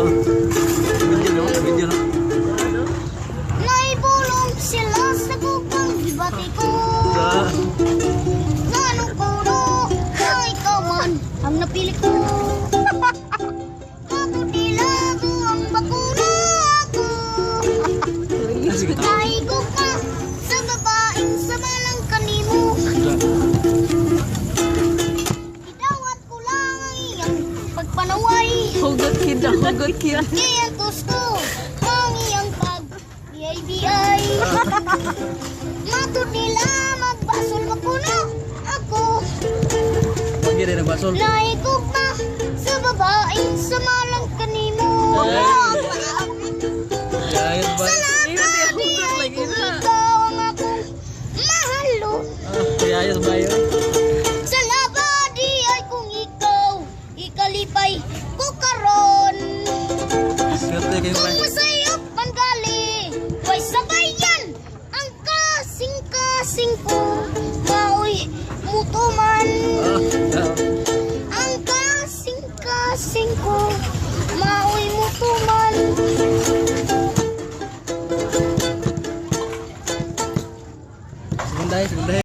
Video no. Naibulong sila sa gugong gibati ko. Ngano ko no, na ikaw man ang napili ko. Ako nila ko ang bakuna ako. Naigog ka sa babaeng samalang kanimo. Idawat ko lang ang iyang pagpanaway. Hugot kid, hugot kid. Iyang gusto ang iyang pag-BIBI. Matod nila magbasol mapuno ako. Pag rin nagbasol. Naigog na sa babaeng samalang kanimo. Ayos ba? Salamat di ay kung ikaw ang akong mahalo. Ayos ba yun? Salamat di ay kung ikaw ikalipay ko karon. Swerte kayo ba? Kung masayop man gali, way sabayan ang kasing-kasing ko.